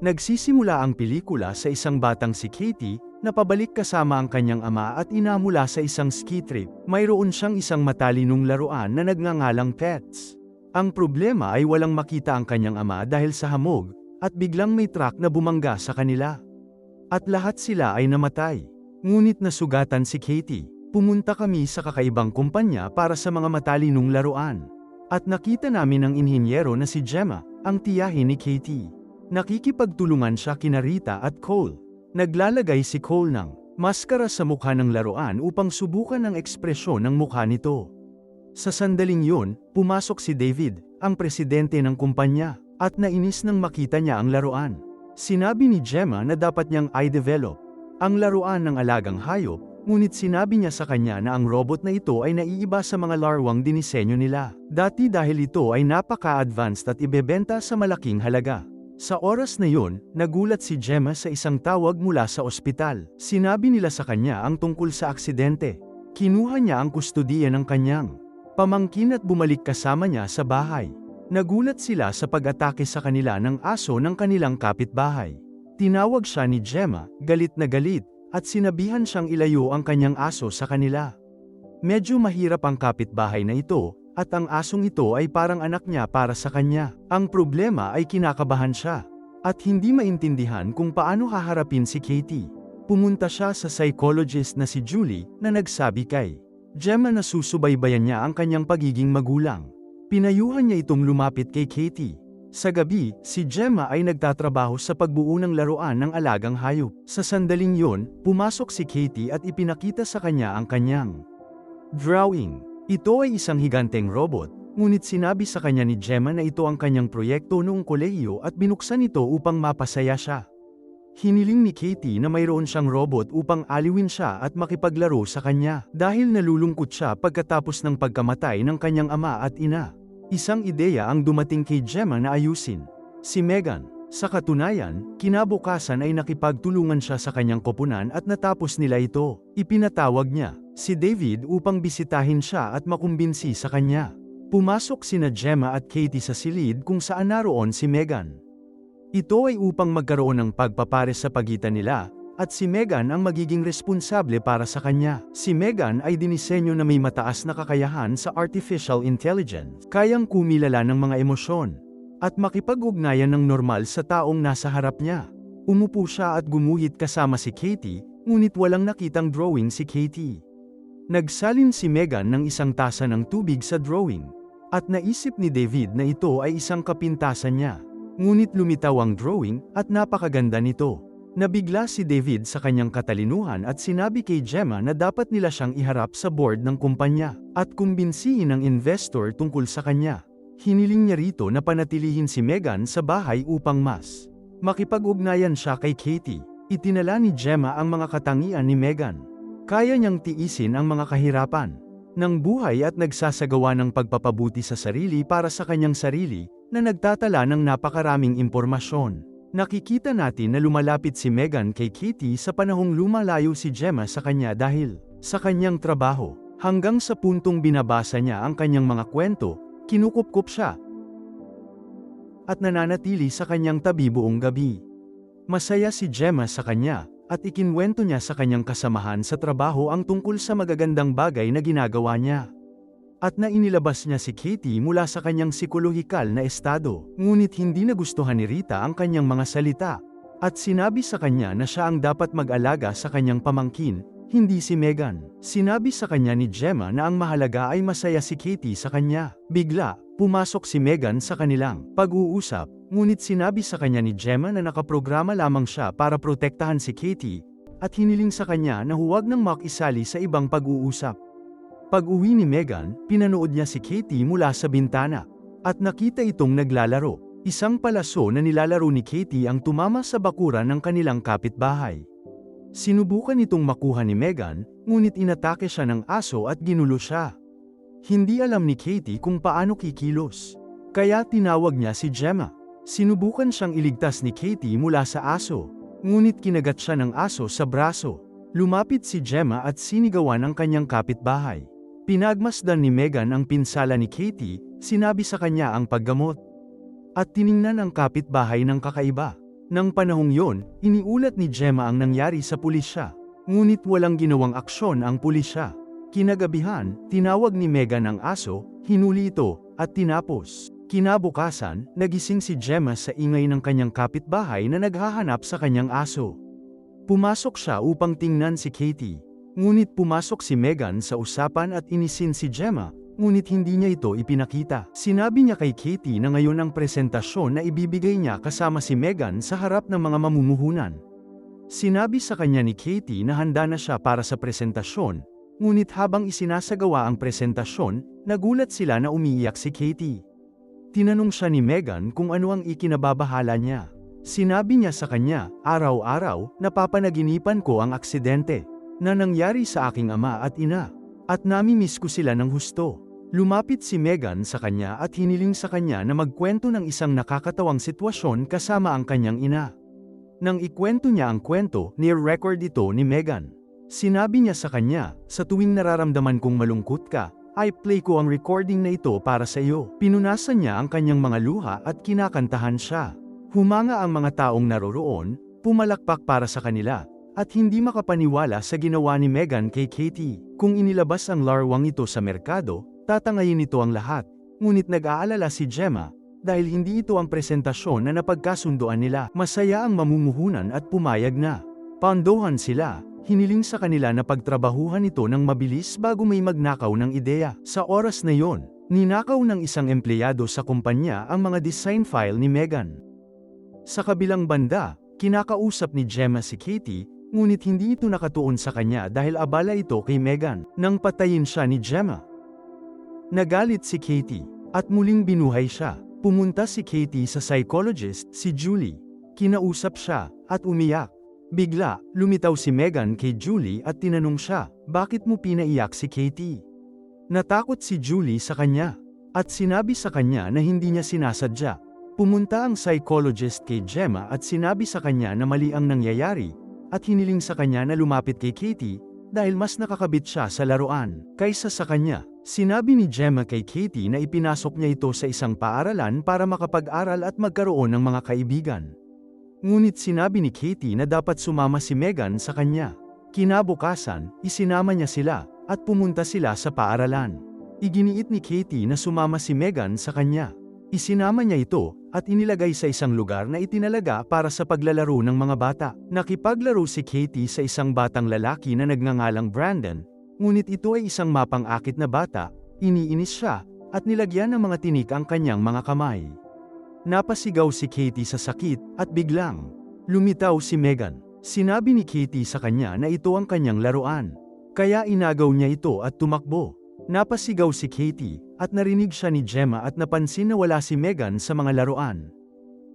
Nagsisimula ang pelikula sa isang batang si Katie, na pabalik kasama ang kanyang ama at ina mula sa isang ski trip. Mayroon siyang isang matalinong laruan na nagngangalang Pets. Ang problema ay walang makita ang kanyang ama dahil sa hamog, at biglang may truck na bumangga sa kanila. At lahat sila ay namatay. Ngunit nasugatan si Katie. Pumunta kami sa kakaibang kumpanya para sa mga matalinong laruan. At nakita namin ang inhinyero na si Gemma, ang tiyahin ni Katie. Nakikipagtulungan siya kina Rita at Cole. Naglalagay si Cole ng maskara sa mukha ng laruan upang subukan ang ekspresyon ng mukha nito. Sa sandaling yun, pumasok si David, ang presidente ng kumpanya, at nainis nang makita niya ang laruan. Sinabi ni Gemma na dapat niyang i-develop ang laruan ng alagang hayop, ngunit sinabi niya sa kanya na ang robot na ito ay naiiba sa mga larwang dinisenyo nila. Dati dahil ito ay napaka-advanced at ibebenta sa malaking halaga. Sa oras na yun, nagulat si Gemma sa isang tawag mula sa ospital. Sinabi nila sa kanya ang tungkol sa aksidente. Kinuha niya ang kustodiya ng kanyang pamangkin at bumalik kasama niya sa bahay. Nagulat sila sa pag-atake sa kanila ng aso ng kanilang kapitbahay. Tinawag siya ni Gemma, galit na galit, at sinabihan siyang ilayo ang kanyang aso sa kanila. Medyo mahirap ang kapitbahay na ito, at ang asong ito ay parang anak niya para sa kanya. Ang problema ay kinakabahan siya, at hindi maintindihan kung paano haharapin si Katie. Pumunta siya sa psychologist na si Julie, na nagsabi kay Gemma na susubaybayan niya ang kanyang pagiging magulang. Pinayuhan niya itong lumapit kay Katie. Sa gabi, si Gemma ay nagtatrabaho sa pagbuo ng laruan ng alagang hayop. Sa sandaling yon, pumasok si Katie at ipinakita sa kanya ang kanyang drawing. Ito ay isang higanteng robot, ngunit sinabi sa kanya ni Gemma na ito ang kanyang proyekto noong kolehiyo at binuksan ito upang mapasaya siya. Hiniling ni Katie na mayroon siyang robot upang aliwin siya at makipaglaro sa kanya, dahil nalulungkot siya pagkatapos ng pagkamatay ng kanyang ama at ina. Isang ideya ang dumating kay Gemma na ayusin si Megan. Sa katunayan, kinabukasan ay nakipagtulungan siya sa kanyang koponan at natapos nila ito. Ipinatawag niya si David upang bisitahin siya at makumbinsi sa kanya. Pumasok sina Gemma at Katie sa silid kung saan naroon si Megan. Ito ay upang magkaroon ng pagpapares sa pagitan nila, at si Megan ang magiging responsable para sa kanya. Si Megan ay dinisenyo na may mataas na kakayahan sa artificial intelligence, kayang kumilala ng mga emosyon, at makipag-ugnayan ng normal sa taong nasa harap niya. Umupo siya at gumuhit kasama si Katie, ngunit walang nakitang drawing si Katie. Nagsalin si Megan ng isang tasa ng tubig sa drawing, at naisip ni David na ito ay isang kapintasan niya. Ngunit lumitaw ang drawing, at napakaganda nito. Nabigla si David sa kanyang katalinuhan at sinabi kay Gemma na dapat nila siyang iharap sa board ng kumpanya, at kumbinsihin ang investor tungkol sa kanya. Hiniling niya rito na panatilihin si Megan sa bahay upang mas makipag-ugnayan siya kay Katie. Itinala ni Gemma ang mga katangian ni Megan. Kaya niyang tiisin ang mga kahirapan ng buhay at nagsasagawa ng pagpapabuti sa sarili para sa kanyang sarili, na nagtatala ng napakaraming impormasyon. Nakikita natin na lumalapit si Megan kay Katie sa panahong lumalayo si Gemma sa kanya dahil sa kanyang trabaho, hanggang sa puntong binabasa niya ang kanyang mga kwento, kinukupkup siya at nananatili sa kanyang tabi buong gabi. Masaya si Gemma sa kanya, at ikinwento niya sa kanyang kasamahan sa trabaho ang tungkol sa magagandang bagay na ginagawa niya. At nainilabas niya si Katie mula sa kanyang psikolohikal na estado, ngunit hindi nagustuhan ni Rita ang kanyang mga salita, at sinabi sa kanya na siya ang dapat mag-alaga sa kanyang pamangkin, hindi si Megan. Sinabi sa kanya ni Gemma na ang mahalaga ay masaya si Katie sa kanya. Bigla, pumasok si Megan sa kanilang pag-uusap, ngunit sinabi sa kanya ni Gemma na nakaprograma lamang siya para protektahan si Katie, at hiniling sa kanya na huwag nang makisali sa ibang pag-uusap. Pag-uwi ni Megan, pinanood niya si Katie mula sa bintana, at nakita itong naglalaro. Isang palaso na nilalaro ni Katie ang tumama sa bakuran ng kanilang kapitbahay. Sinubukan itong makuha ni Megan, ngunit inatake siya ng aso at ginulo siya. Hindi alam ni Katie kung paano kikilos, kaya tinawag niya si Gemma. Sinubukan siyang iligtas ni Katie mula sa aso, ngunit kinagat siya ng aso sa braso. Lumapit si Gemma at sinigawan ang kanyang kapitbahay. Pinagmasdan ni Megan ang pinsala ni Katie, sinabi sa kanya ang paggamot, at tiningnan ang kapitbahay ng kakaiba. Nang panahong yon, iniulat ni Gemma ang nangyari sa pulisya. Ngunit walang ginawang aksyon ang pulisya. Kinagabihan, tinawag ni Megan ang aso, hinuli ito, at tinapos. Kinabukasan, nagising si Gemma sa ingay ng kanyang kapitbahay na naghahanap sa kanyang aso. Pumasok siya upang tingnan si Katie. Ngunit pumasok si Megan sa usapan at inisin si Gemma, ngunit hindi niya ito ipinakita. Sinabi niya kay Katie na ngayon ang presentasyon na ibibigay niya kasama si Megan sa harap ng mga mamumuhunan. Sinabi sa kanya ni Katie na handa na siya para sa presentasyon, ngunit habang isinasagawa ang presentasyon, nagulat sila na umiiyak si Katie. Tinanong siya ni Megan kung ano ang ikinababahala niya. Sinabi niya sa kanya, araw-araw, napapanaginipan ko ang aksidente na nangyari sa aking ama at ina, at namimiss ko sila ng husto. Lumapit si Megan sa kanya at hiniling sa kanya na magkwento ng isang nakakatawang sitwasyon kasama ang kanyang ina. Nang ikwento niya ang kwento, ni-record ito ni Megan. Sinabi niya sa kanya, sa tuwing nararamdaman kong malungkot ka, ay play ko ang recording na ito para sa iyo. Pinunasan niya ang kanyang mga luha at kinakantahan siya. Humanga ang mga taong naroroon, pumalakpak para sa kanila, at hindi makapaniwala sa ginawa ni Megan kay Katie. Kung inilabas ang larwang ito sa merkado, tatangayin nito ang lahat. Ngunit nag-aalala si Gemma, dahil hindi ito ang presentasyon na napagkasunduan nila. Masaya ang mamumuhunan at pumayag na. Pondohan sila. Hiniling sa kanila na pagtrabahuhan ito ng mabilis bago may magnakaw ng ideya. Sa oras na yon, ninakaw ng isang empleyado sa kumpanya ang mga design file ni Megan. Sa kabilang banda, kinakausap ni Gemma si Katie, ngunit hindi ito nakatuon sa kanya dahil abala ito kay Megan. Nang patayin siya ni Gemma, nagalit si Katie, at muling binuhay siya. Pumunta si Katie sa psychologist, si Julie. Kinausap siya, at umiyak. Bigla, lumitaw si Megan kay Julie at tinanong siya, bakit mo pinaiyak si Katie? Natakot si Julie sa kanya, at sinabi sa kanya na hindi niya sinasadya. Pumunta ang psychologist kay Gemma at sinabi sa kanya na mali ang nangyayari, at hiniling sa kanya na lumapit kay Katie, dahil mas nakakabit siya sa laruan, kaysa sa kanya. Sinabi ni Gemma kay Katie na ipinasok niya ito sa isang paaralan para makapag-aral at magkaroon ng mga kaibigan. Ngunit sinabi ni Katie na dapat sumama si Megan sa kanya. Kinabukasan, isinama niya sila, at pumunta sila sa paaralan. Iginiit ni Katie na sumama si Megan sa kanya. Isinama niya ito, at inilagay sa isang lugar na itinalaga para sa paglalaro ng mga bata. Nakipaglaro si Katie sa isang batang lalaki na nagngangalang Brandon, ngunit ito ay isang mapang-akit na bata, iniinis siya, at nilagyan ng mga tinik ang kanyang mga kamay. Napasigaw si Katie sa sakit, at biglang lumitaw si Megan. Sinabi ni Katie sa kanya na ito ang kanyang laruan. Kaya inagaw niya ito at tumakbo. Napasigaw si Katie, at narinig siya ni Gemma at napansin na wala si Megan sa mga laruan.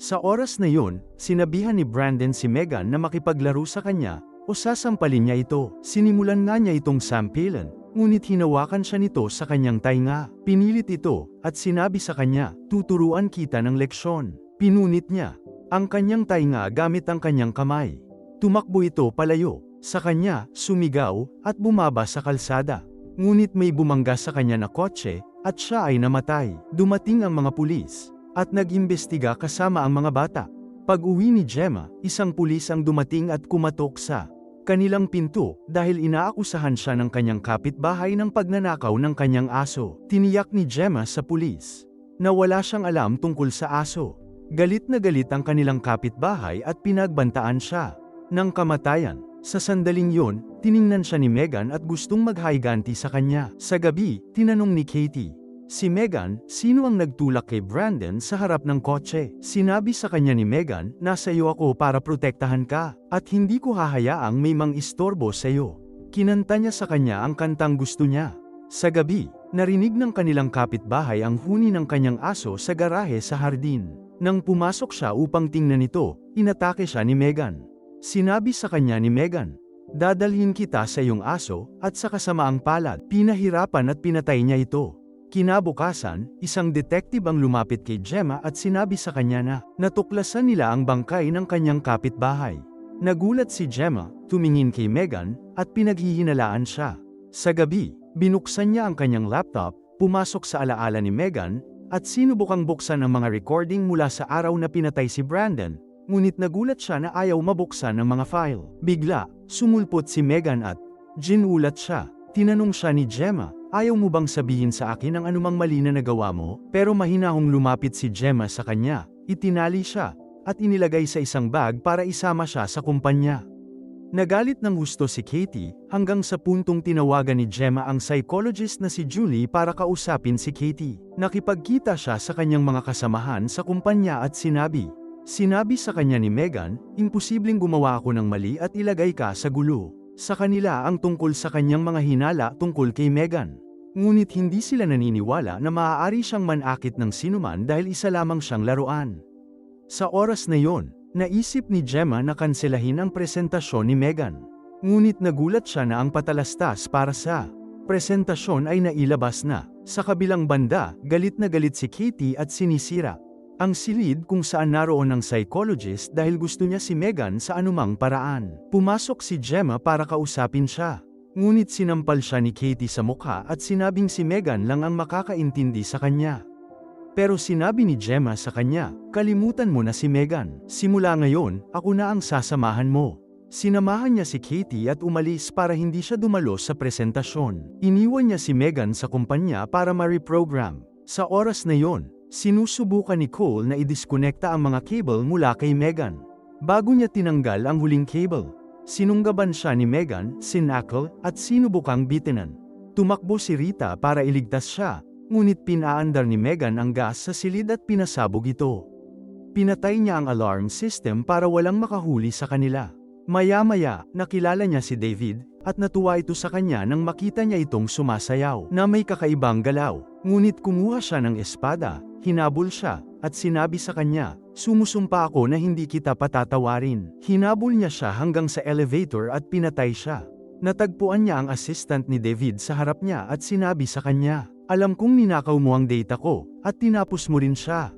Sa oras na yun, sinabihan ni Brandon si Megan na makipaglaro sa kanya, o sasampalin niya ito. Sinimulan nga niya itong sampilan, ngunit hinawakan siya nito sa kanyang tainga. Pinilit ito, at sinabi sa kanya, tuturuan kita ng leksyon. Pinunit niya ang kanyang tainga gamit ang kanyang kamay. Tumakbo ito palayo sa kanya, sumigaw, at bumaba sa kalsada. Ngunit may bumangga sa kanya na kotse, at siya ay namatay. Dumating ang mga pulis, at nag-imbestiga kasama ang mga bata. Pag-uwi ni Gemma, isang pulis ang dumating at kumatok sa kanilang pinto, dahil inaakusahan siya ng kanyang kapitbahay ng pagnanakaw ng kanyang aso. Tiniyak ni Gemma sa pulis na wala siyang alam tungkol sa aso. Galit na galit ang kanilang kapitbahay at pinagbantaan siya ng kamatayan. Sa sandaling yon, tiningnan siya ni Megan at gustong maghayganti sa kanya. Sa gabi, tinanong ni Katie si Megan, sino ang nagtulak kay Brandon sa harap ng kotse? Sinabi sa kanya ni Megan, nasa iyo ako para protektahan ka, at hindi ko hahayaang may mang-istorbo sa iyo. Kinanta niya sa kanya ang kantang gusto niya. Sa gabi, narinig ng kanilang kapitbahay ang huni ng kanyang aso sa garahe sa hardin. Nang pumasok siya upang tingnan ito, inatake siya ni Megan. Sinabi sa kanya ni Megan, dadalhin kita sa iyong aso, at sa kasamaang palad, pinahirapan at pinatay niya ito. Kinabukasan, isang detective ang lumapit kay Gemma at sinabi sa kanya na natuklasan nila ang bangkay ng kanyang kapitbahay. Nagulat si Gemma, tumingin kay Megan, at pinaghihinalaan siya. Sa gabi, binuksan niya ang kanyang laptop, pumasok sa alaala ni Megan, at sinubukang buksan ang mga recording mula sa araw na pinatay si Brandon, ngunit nagulat siya na ayaw mabuksan ng mga file. Bigla, sumulpot si Megan at ginulat siya. Tinanong siya ni Gemma, ayaw mo bang sabihin sa akin ang anumang mali na nagawa mo? Pero mahinahong lumapit si Gemma sa kanya, itinali siya, at inilagay sa isang bag para isama siya sa kumpanya. Nagalit ng husto si Katie, hanggang sa puntong tinawagan ni Gemma ang psychologist na si Julie para kausapin si Katie. Nakipagkita siya sa kanyang mga kasamahan sa kumpanya at sinabi sa kanya ni Megan, imposibleng gumawa ako ng mali at ilagay ka sa gulo. Sa kanila ang tungkol sa kanyang mga hinala tungkol kay Megan. Ngunit hindi sila naniniwala na maaari siyang manakit ng sinuman dahil isa lamang siyang laruan. Sa oras na yon, naisip ni Gemma na kanselahin ang presentasyon ni Megan. Ngunit nagulat siya na ang patalastas para sa presentasyon ay nailabas na. Sa kabilang banda, galit na galit si Katie at sinisira ang silid kung saan naroon ang psychologist dahil gusto niya si Megan sa anumang paraan. Pumasok si Gemma para kausapin siya. Ngunit sinampal siya ni Katie sa mukha at sinabing si Megan lang ang makakaintindi sa kanya. Pero sinabi ni Gemma sa kanya, kalimutan mo na si Megan. Simula ngayon, ako na ang sasamahan mo. Sinamahan niya si Katie at umalis para hindi siya dumalo sa presentasyon. Iniwan niya si Megan sa kumpanya para ma-reprogram. Sa oras na yon, sinusubukan ni Cole na i-disconnecta ang mga cable mula kay Megan. Bago niya tinanggal ang huling cable, sinunggaban siya ni Megan, sinakal, at sinubukang bitinan. Tumakbo si Rita para iligtas siya, ngunit pinaandar ni Megan ang gas sa silid at pinasabog ito. Pinatay niya ang alarm system para walang makahuli sa kanila. Maya-maya, nakilala niya si David, at natuwa ito sa kanya nang makita niya itong sumasayaw na may kakaibang galaw. Ngunit kumuha siya ng espada, hinabol siya, at sinabi sa kanya, sumusumpa ako na hindi kita patatawarin. Hinabol niya siya hanggang sa elevator at pinatay siya. Natagpuan niya ang assistant ni David sa harap niya at sinabi sa kanya, alam kong ninakaw mo ang data ko, at tinapos mo rin siya.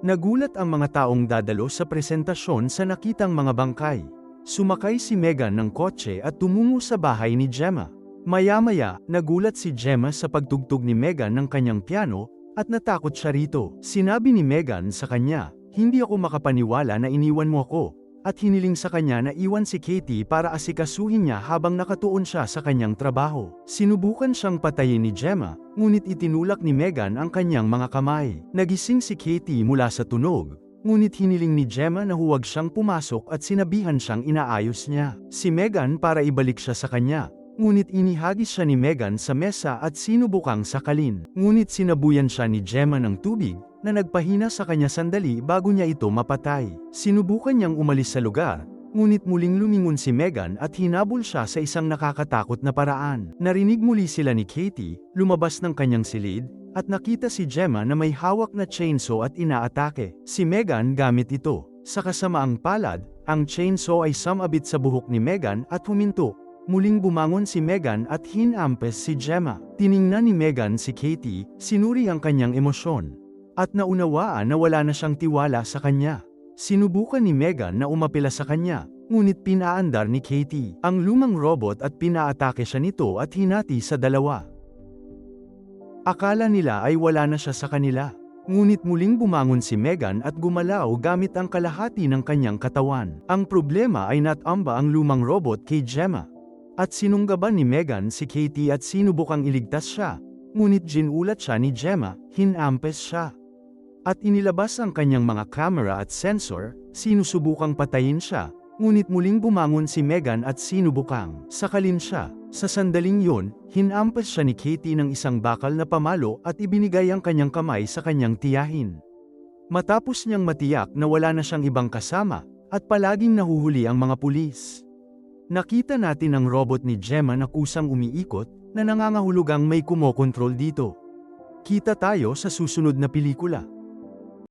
Nagulat ang mga taong dadalo sa presentasyon sa nakitang mga bangkay. Sumakay si Megan ng kotse at tumungo sa bahay ni Gemma. Maya-maya, nagulat si Gemma sa pagtugtog ni Megan ng kanyang piano, at natakot siya rito. Sinabi ni Megan sa kanya, hindi ako makapaniwala na iniwan mo ako, at hiniling sa kanya na iwan si Katie para asikasuhin niya habang nakatuon siya sa kanyang trabaho. Sinubukan siyang patayin ni Gemma, ngunit itinulak ni Megan ang kanyang mga kamay. Nagising si Katie mula sa tunog, ngunit hiniling ni Gemma na huwag siyang pumasok at sinabihan siyang inaayos niya si Megan para ibalik siya sa kanya. Ngunit inihagis siya ni Megan sa mesa at sinubukang sakalin. Ngunit sinabuyan siya ni Gemma ng tubig, na nagpahina sa kanya sandali bago niya ito mapatay. Sinubukan niyang umalis sa lugar, ngunit muling lumingon si Megan at hinabol siya sa isang nakakatakot na paraan. Narinig muli sila ni Katie, lumabas ng kanyang silid, at nakita si Gemma na may hawak na chainsaw at inaatake si Megan gamit ito. Sa kasamaang palad, ang chainsaw ay sumabit sa buhok ni Megan at huminto. Muling bumangon si Megan at hinampes si Gemma. Tiningnan ni Megan si Katie, sinuri ang kanyang emosyon, at naunawaan na wala na siyang tiwala sa kanya. Sinubukan ni Megan na umapela sa kanya, ngunit pinaandar ni Katie ang lumang robot at pinaatake siya nito at hinati sa dalawa. Akala nila ay wala na siya sa kanila. Ngunit muling bumangon si Megan at gumalaw gamit ang kalahati ng kanyang katawan. Ang problema ay natamba ang lumang robot kay Gemma. At sinunggaban ni Megan si Katie at sinubukang iligtas siya. Ngunit ginulat siya ni Gemma, hinampes siya. At inilabas ang kanyang mga camera at sensor, sinusubukang patayin siya. Ngunit muling bumangon si Megan at sinubukang sakalin siya. Sa sandaling yon, hinampes siya ni Katie ng isang bakal na pamalo at ibinigay ang kanyang kamay sa kanyang tiyahin. Matapos niyang matiyak na wala na siyang ibang kasama, at palaging nahuhuli ang mga pulis. Nakita natin ang robot ni Gemma na kusang umiikot, na nangangahulugang may kumokontrol dito. Kita tayo sa susunod na pelikula.